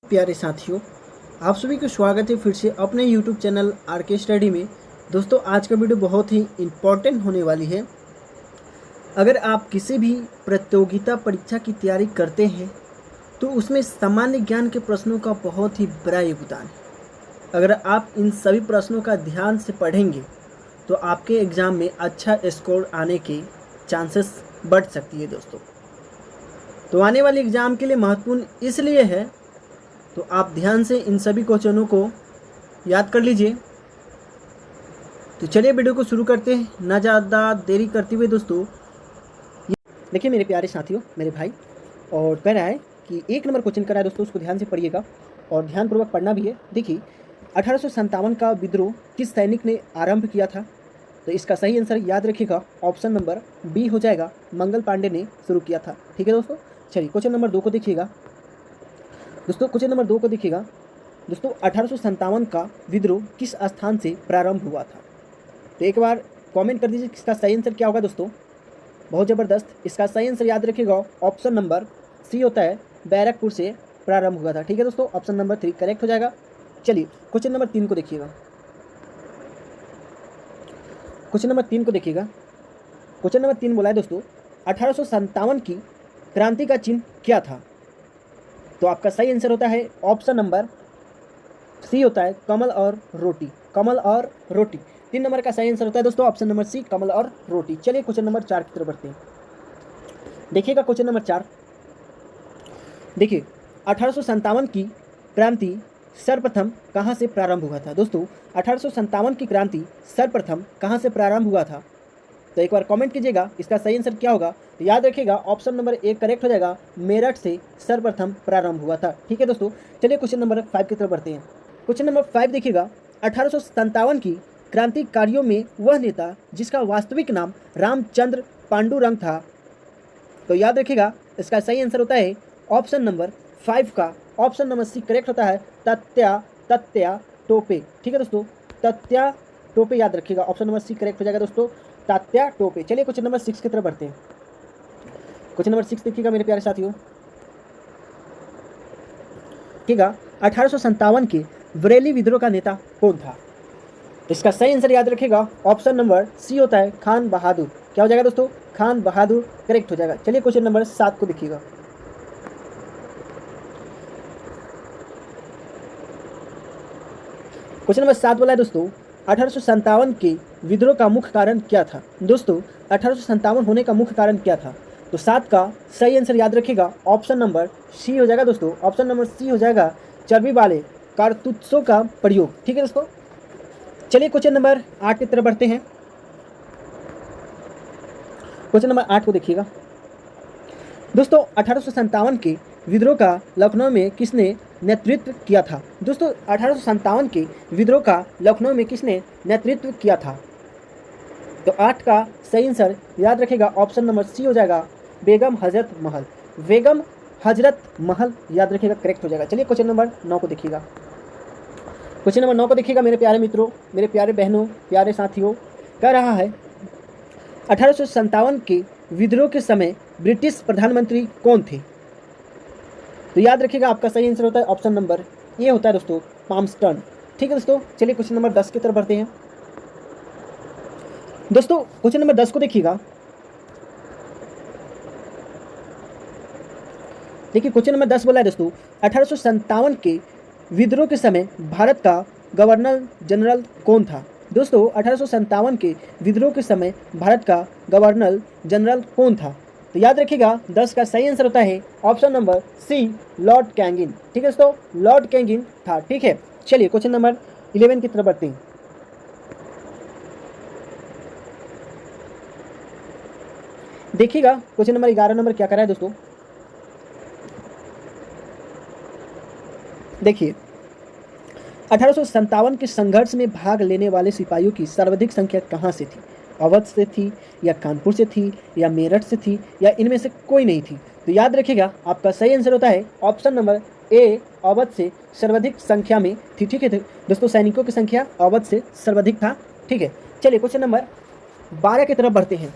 प्यारे साथियों, आप सभी को स्वागत है फिर से अपने YouTube चैनल आर.के. स्टडी में। दोस्तों, आज का वीडियो बहुत ही इम्पोर्टेंट होने वाली है। अगर आप किसी भी प्रतियोगिता परीक्षा की तैयारी करते हैं तो उसमें सामान्य ज्ञान के प्रश्नों का बहुत ही बड़ा योगदान है। अगर आप इन सभी प्रश्नों का ध्यान से पढ़ेंगे तो आपके एग्ज़ाम में अच्छा स्कोर आने के चांसेस बढ़ सकती है। दोस्तों, तो आने वाले एग्ज़ाम के लिए महत्वपूर्ण इसलिए है, तो आप ध्यान से इन सभी क्वेश्चनों को याद कर लीजिए। तो चलिए वीडियो को शुरू करते हैं, ना ज़्यादा देरी करते हुए। दोस्तों, देखिए मेरे प्यारे साथियों, मेरे भाई, और कह रहा है कि 1 नंबर क्वेश्चन कर रहा है। दोस्तों, उसको ध्यान से पढ़िएगा और ध्यानपूर्वक पढ़ना भी है। देखिए, 1857 का विद्रोह किस सैनिक ने आरंभ किया था? तो इसका सही आंसर याद रखिएगा, ऑप्शन नंबर बी हो जाएगा, मंगल पांडे ने शुरू किया था। ठीक है दोस्तों, चलिए क्वेश्चन नंबर 2 को देखिएगा। दोस्तों, क्वेश्चन नंबर 2 को देखिएगा। दोस्तों, 1857 का विद्रोह किस स्थान से प्रारंभ हुआ था? तो एक बार कमेंट कर दीजिए इसका सही आंसर क्या होगा। दोस्तों, बहुत ज़बरदस्त, इसका सही आंसर याद रखिएगा, ऑप्शन नंबर सी होता है, बैरकपुर से प्रारंभ हुआ था। ठीक है दोस्तों, ऑप्शन नंबर 3 करेक्ट हो जाएगा। चलिए क्वेश्चन नंबर 3 को देखिएगा। क्वेश्चन नंबर 3 को देखिएगा। क्वेश्चन नंबर 3 बोला है दोस्तों, 1857 की क्रांति का चिन्ह क्या था? तो आपका सही आंसर होता है ऑप्शन नंबर सी होता है, कमल और रोटी। कमल और रोटी 3 नंबर का सही आंसर होता है दोस्तों, ऑप्शन नंबर सी, कमल और रोटी। चलिए क्वेश्चन नंबर 4 की तरफ बढ़ते हैं। देखिएगा क्वेश्चन नंबर 4। देखिए, 1857 की क्रांति सर्वप्रथम कहाँ से प्रारंभ हुआ था? दोस्तों, 1857 की क्रांति सर्वप्रथम कहाँ से प्रारंभ हुआ था? तो एक बार कमेंट कीजिएगा इसका सही आंसर क्या होगा। तो याद रखिएगा, ऑप्शन नंबर 1 करेक्ट हो जाएगा, मेरठ से सर्वप्रथम प्रारंभ हुआ था। ठीक है दोस्तों, चलिए क्वेश्चन नंबर 5 की तरफ बढ़ते हैं। क्वेश्चन नंबर 5 देखिएगा, 1857 की क्रांतिकारियों में वह नेता जिसका वास्तविक नाम रामचंद्र पांडुरंग था। तो याद रखिएगा, इसका सही आंसर होता है ऑप्शन नंबर 5 का, ऑप्शन नंबर सी करेक्ट होता है, तत्या टोपे। ठीक है दोस्तों, तत्या टोपे याद रखिएगा, ऑप्शन नंबर सी करेक्ट हो जाएगा दोस्तों, तात्या टोपे। चलिए क्वेश्चन नंबर 6 की तरफ बढ़ते हैं। क्वेश्चन नंबर 6 देखिएगा मेरे प्यारे साथियों। देखिएगा, 1857 के बरेली विद्रोह का नेता कौन था? इसका सही आंसर याद रखिएगा, ऑप्शन नंबर सी होता है, खान बहादुर। क्या हो जाएगा दोस्तों? खान बहादुर करेक्ट हो जाएगा। चलिए क्वेश्चन नंबर 7 को देखिएगा। क्वेश्चन नंबर 7 बोला है दोस्तों, 1857 के विद्रोह का मुख्य कारण क्या था? दोस्तों, 1857 होने का मुख्य कारण क्या था? तो 7 का सही आंसर याद रखिएगा, ऑप्शन नंबर सी हो जाएगा दोस्तों, ऑप्शन नंबर सी हो जाएगा, चर्बी वाले कारतूसों का प्रयोग। ठीक है दोस्तों, चलिए क्वेश्चन नंबर 8 की तरफ बढ़ते हैं। क्वेश्चन नंबर 8 को देखिएगा। दोस्तों, 1857 के विद्रोह का लखनऊ में किसने नेतृत्व किया था? दोस्तों, 1857 के विद्रोह का लखनऊ में किसने नेतृत्व किया था? तो 8 का सही आंसर याद रखेगा, ऑप्शन नंबर सी हो जाएगा, बेगम हजरत महल। बेगम हजरत महल याद रखेगा, करेक्ट हो जाएगा। चलिए क्वेश्चन नंबर 9 को देखिएगा। क्वेश्चन नंबर 9 को देखिएगा मेरे प्यारे मित्रों, मेरे प्यारे बहनों, प्यारे साथियों। कह रहा है, 1857 के विद्रोह के समय ब्रिटिश प्रधानमंत्री कौन थे? तो याद रखिएगा, आपका सही आंसर होता है ऑप्शन नंबर ए होता है दोस्तों, पामस्टन। ठीक है दोस्तों, चलिए क्वेश्चन नंबर 10 की तरफ बढ़ते हैं। दोस्तों, क्वेश्चन नंबर 10 को देखिएगा। देखिए, क्वेश्चन नंबर 10 बोला है दोस्तों, 1857 के विद्रोह के समय भारत का गवर्नर जनरल कौन था? दोस्तों, 1857 के विद्रोह के समय भारत का गवर्नर जनरल कौन था? तो याद रखिएगा, 10 का सही आंसर होता है option number C, Lord Canning. ठीक है दोस्तों, लॉर्ड कैनिंग था। ठीक है, चलिए क्वेश्चन नंबर 11 की तरफ बढ़ते हैं। देखिएगा, क्वेश्चन नंबर 11 नंबर क्या कर रहा है दोस्तों। देखिए, 1857 के संघर्ष में भाग लेने वाले सिपाहियों की सर्वाधिक संख्या कहाँ से थी? अवध से थी, या कानपुर से थी, या मेरठ से थी, या इनमें से कोई नहीं थी? तो याद रखिएगा, आपका सही आंसर होता है ऑप्शन नंबर ए, अवध से सर्वाधिक संख्या में थी। ठीक है दोस्तों, सैनिकों की संख्या अवध से सर्वाधिक था। ठीक है, चलिए क्वेश्चन नंबर 12 की तरफ बढ़ते हैं।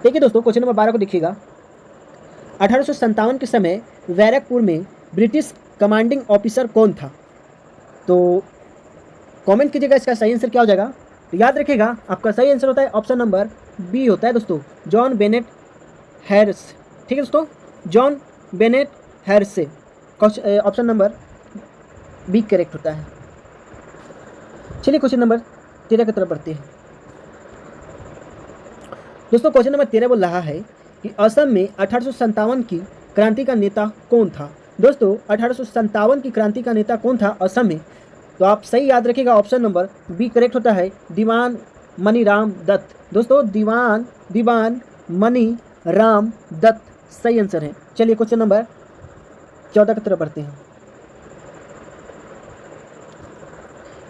देखिए दोस्तों, क्वेश्चन नंबर 12 को देखिएगा। 1857 के समय बैरकपुर में ब्रिटिश कमांडिंग ऑफिसर कौन था? तो कमेंट कीजिएगा, इसका सही आंसर क्या हो जाएगा। तो याद रखिएगा, आपका सही आंसर होता है ऑप्शन नंबर बी होता है दोस्तों, जॉन बेनेट हैरिस। ठीक है दोस्तों, जॉन बेनेट हैरिस से ऑप्शन नंबर बी करेक्ट होता है। चलिए क्वेश्चन नंबर 13 की तरफ बढ़ते हैं। दोस्तों क्वेश्चन नंबर 13 बोल रहा है कि असम में 1857 की क्रांति का नेता कौन था? दोस्तों 1857 की क्रांति का नेता कौन था असम में? तो आप सही याद रखिएगा, ऑप्शन नंबर बी करेक्ट होता है, दीवान मनीराम दत्त। दोस्तों दीवान मनीराम दत्त सही आंसर है। चलिए क्वेश्चन नंबर 14 की तरफ बढ़ते हैं।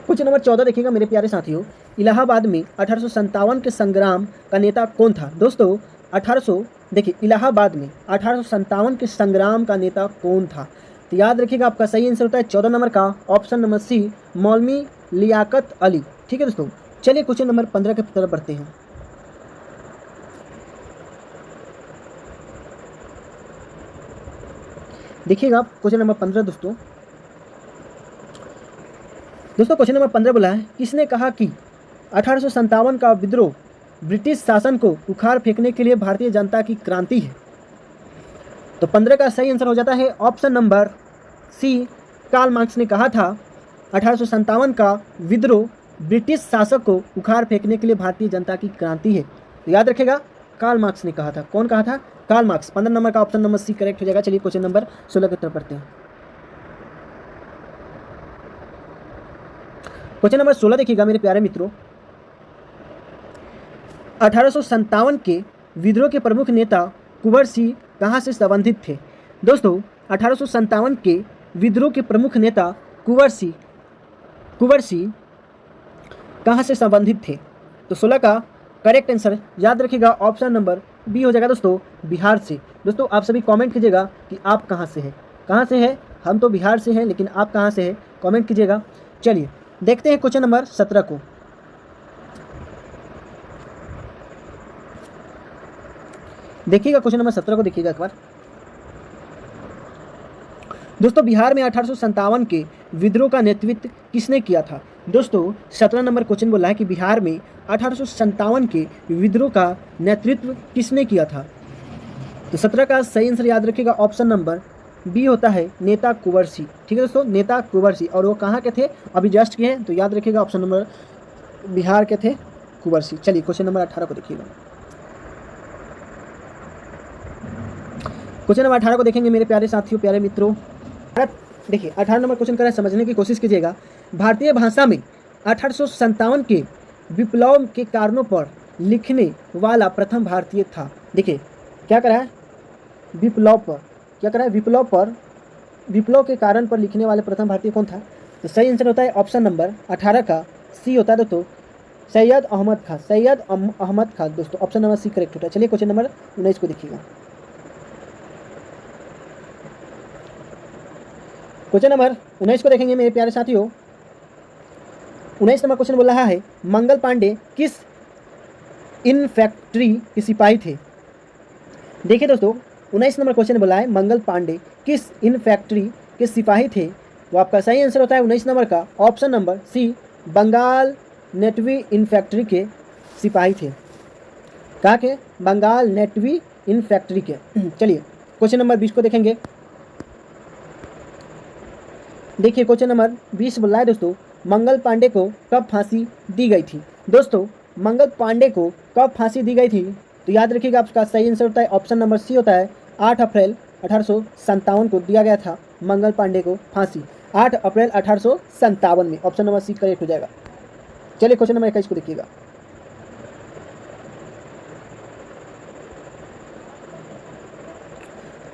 क्वेश्चन नंबर 14 देखिएगा मेरे प्यारे साथियों, इलाहाबाद में 1857 के संग्राम का नेता कौन था? दोस्तों देखिए इलाहाबाद में 1857 के संग्राम का नेता कौन था? तो याद रखिएगा, आपका सही आंसर होता है 14 नंबर का ऑप्शन नंबर सी, मौलवी लियाकत अली। ठीक है दोस्तों, चलिए क्वेश्चन नंबर 15 की तरफ बढ़ते हैं। देखिएगा क्वेश्चन नंबर 15 दोस्तों क्वेश्चन नंबर 15 बोला है, किसने कहा कि 1857 का विद्रोह ब्रिटिश शासन को उखाड़ फेंकने के लिए भारतीय जनता की क्रांति है? तो 15 का सही आंसर हो जाता है option number C, Karl Marx ने कहा था 1857 का विद्रोह ब्रिटिश शासक को उखाड़ फेंकने के लिए भारतीय जनता की क्रांति है। तो याद रखेगा, कार्ल मार्क्स ने कहा था। कौन कहा था? Karl Marx. 15 नंबर का ऑप्शन नंबर सी करेक्ट हो जाएगा। चलिए क्वेश्चन नंबर 16 की तरफ बढ़ते हैं। क्वेश्चन नंबर 16 देखिएगा मेरे प्यारे मित्रों, 1857 के विद्रोह के प्रमुख नेता कुंवर सिंह कहाँ से संबंधित थे? दोस्तों 1857 के विद्रोह के प्रमुख नेता कुंवर सिंह कहाँ से संबंधित थे? तो 16 का करेक्ट आंसर याद रखिएगा, ऑप्शन नंबर बी हो जाएगा दोस्तों, बिहार से। दोस्तों आप सभी कमेंट कीजिएगा कि आप कहाँ से हैं। कहाँ से हैं? हम तो बिहार से हैं, लेकिन आप कहाँ से हैं कमेंट कीजिएगा। चलिए देखते हैं क्वेश्चन नंबर 17 को। देखिएगा क्वेश्चन नंबर 17 को देखिएगा एक बार। दोस्तों बिहार में 1857 के विद्रोह का नेतृत्व किसने किया था? दोस्तों 17 नंबर क्वेश्चन बोला है कि बिहार में 1857 के विद्रोह का नेतृत्व किसने किया था? तो 17 का सही आंसर याद रखिएगा, ऑप्शन नंबर बी होता है, नेता कुंवर सिंह। ठीक है दोस्तों, नेता कुंवर सिंह। और वो कहाँ के थे? अभी जस्ट के हैं, तो याद रखिएगा ऑप्शन नंबर बिहार के थे कुंवर सिंह। चलिए क्वेश्चन नंबर 18 को देखिएगा। क्वेश्चन नंबर 18 को देखेंगे मेरे प्यारे साथियों, प्यारे मित्रों। देखिए 18 नंबर क्वेश्चन कर रहे हैं, समझने की कोशिश कीजिएगा। भारतीय भाषा में 1857 के विप्लव के कारणों पर लिखने वाला प्रथम भारतीय था। देखिए क्या करा है? विप्लव पर क्या करा है? विप्लव के कारण पर लिखने वाले प्रथम भारतीय कौन था? तो सही आंसर होता है ऑप्शन नंबर 18 का सी होता है दोस्तों, सैयद अहमद खान। दोस्तों ऑप्शन नंबर सी करेक्ट होता है। चलिए क्वेश्चन नंबर 19 को देखिएगा। क्वेश्चन नंबर 19 को देखेंगे मेरे प्यारे साथियों। 19 नंबर क्वेश्चन बोल रहा है, मंगल पांडे किस इन्फैक्ट्री के सिपाही थे? देखिए दोस्तों 19 नंबर क्वेश्चन बोला है, मंगल पांडे किस इन्फैक्ट्री के सिपाही थे? तो आपका सही आंसर होता है 19 नंबर का ऑप्शन नंबर सी, बंगाल नेटवी इन्फैक्ट्री के सिपाही थे। कहाँ के? बंगाल नेटवी इन्फैक्ट्री के। चलिए क्वेश्चन नंबर 20 को देखेंगे। देखिए क्वेश्चन नंबर 20 बोल रहा है दोस्तों, मंगल पांडे को कब फांसी दी गई थी? दोस्तों मंगल पांडे को कब फांसी दी गई थी? तो याद रखिएगा, आपका सही आंसर होता है ऑप्शन नंबर सी होता है, 8 अप्रैल 1857 को दिया गया था मंगल पांडे को फांसी। 8 अप्रैल 1857 में ऑप्शन नंबर सी करेक्ट हो जाएगा। चलिए क्वेश्चन नंबर 21 को देखिएगा।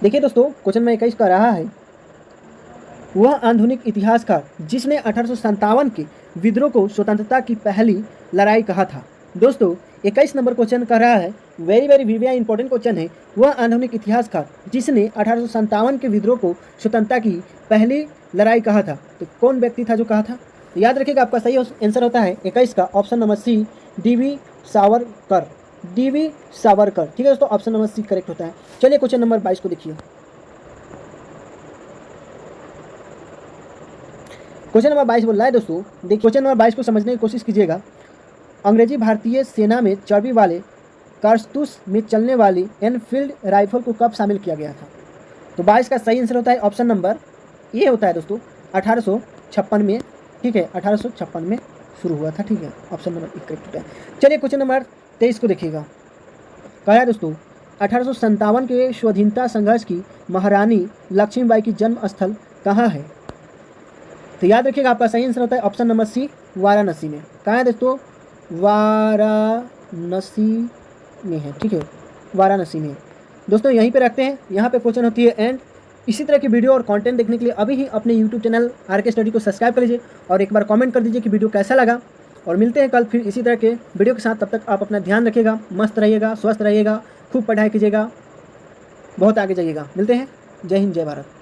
देखिए दोस्तों क्वेश्चन नंबर 21 का रहा है, वह आधुनिक इतिहासकार जिसने 1857 के विद्रोह को स्वतंत्रता की पहली लड़ाई कहा था। दोस्तों 21 नंबर क्वेश्चन कर रहा है, वेरी वेरी इंपॉर्टेंट क्वेश्चन है। वह आधुनिक इतिहासकार जिसने 1857 के विद्रोह को स्वतंत्रता की पहली लड़ाई कहा था, तो कौन व्यक्ति था जो कहा था? तो याद रखिएगा, आपका सही आंसर होता है 21 का option number C, D V. Savarkar. DV Savarkar. ठीक है दोस्तों, ऑप्शन नंबर सी करेक्ट होता है। चलिए क्वेश्चन नंबर 22 को देखिए। क्वेश्चन नंबर 22 बोल रहा है दोस्तों, देखिए क्वेश्चन नंबर 22 को समझने की कोशिश कीजिएगा। अंग्रेजी भारतीय सेना में चर्बी वाले कारतूस में चलने वाली एनफील्ड राइफल को कब शामिल किया गया था? तो 22 का सही आंसर होता है ऑप्शन नंबर ए होता है दोस्तों, 1856 में। ठीक है, 1856 में शुरू हुआ था। ठीक है, ऑप्शन नंबर ए करेक्ट होता है। चलिए क्वेश्चन नंबर 23 को देखिएगा। कहा है दोस्तों, 1857 के स्वाधीनता संघर्ष की महारानी लक्ष्मीबाई की जन्म स्थल कहाँ है? तो याद रखिएगा, आपका सही आंसर होता है ऑप्शन नंबर सी, वाराणसी में। कहाँ है दोस्तों? वाराणसी में है। ठीक है, वाराणसी में। दोस्तों यहीं पे रखते हैं, यहाँ पे क्वेश्चन होती है एंड। इसी तरह की वीडियो और कंटेंट देखने के लिए अभी ही अपने यूट्यूब चैनल RK स्टडी को सब्सक्राइब कर लीजिए और एक बार कमेंट कर दीजिए कि वीडियो कैसा लगा। और मिलते हैं कल फिर इसी तरह के वीडियो के साथ। तब तक आप अपना ध्यान रखिएगा, मस्त रहिएगा, स्वस्थ रहिएगा, खूब पढ़ाई कीजिएगा, बहुत आगे जाइएगा। मिलते हैं। जय हिंद, जय भारत।